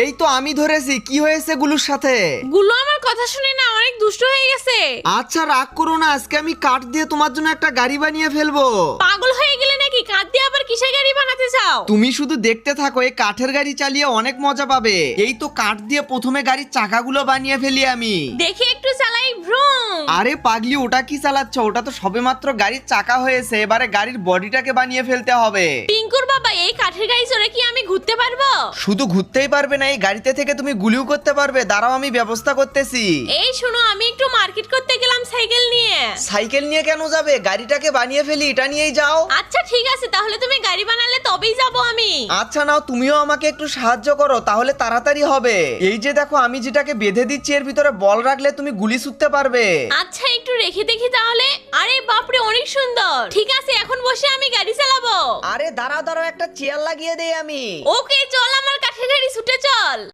এই তো আমি ধরেছি। কি হয়েছে গুলুর সাথে? গুলো আমার কথা শুনে না অনেক দুষ্ট হয়ে গেছে। আচ্ছা রাগ করো না, আজকে আমি কাঠ দিয়ে তোমার জন্য একটা গাড়ি বানিয়ে ফেলবো। পাগল হয়ে গেলে নাকি? কাঠ দিয়ে আবার কিসের গাড়ি বানাতে চাও? তুমি শুধু দেখতে থাকো, এই কাঠের গাড়ি চালিয়ে অনেক মজা পাবে। এই তো কাঠ দিয়ে প্রথমে গাড়ির চাকাগুলো বানিয়ে ফেলি আমি। দেখি একটু চালাই, ভ্রুম। আরে পাগলি, ওটা কি চালাচ্ছ? ওটা তো সবেমাত্র গাড়ির চাকা হয়েছে, এবারে গাড়ির বডিটাকে বানিয়ে ফেলতে হবে। টিঙ্কুর বাবা, এই কাঠের গাড়ি চড়ে কি আমি ঘুরতে পারবো? শুধু ঘুরতেই পারবে না, এই গাড়িতে থেকে তুমি গুলিও করতে পারবে। দাঁড়াও, আমি ব্যবস্থা করতেছি। এই শোনো, আমি একটু মার্কেট করতে গেলাম সাইকেল নিয়ে। সাইকেল নিয়ে কেন যাবে? গাড়িটাকে বানিয়ে ফেলি, এটা নিয়েই যাও। আচ্ছা ঠিক আছে, তাহলে তুমি গাড়ি বানালে তবেই যাবো আমি। আচ্ছা নাও, তুমিও আমাকে একটু সাহায্য করো, তাহলে তাড়াতাড়ি হবে। এই যে দেখো, আমি যেটাকে বেঁধে দিচ্ছি এর ভিতরে বল রাখলে তুমি গুলি ছুটতে পারবে। আচ্ছা একটু রেখে দেখি তাহলে। আরে বাপরে, অনেক সুন্দর। ঠিক আছে, এখন বসে আমি গাড়ি চালাবো। আরে দাঁড়াও দাঁড়াও, একটা চেয়ার লাগিয়ে দেই আমি। ওকে চল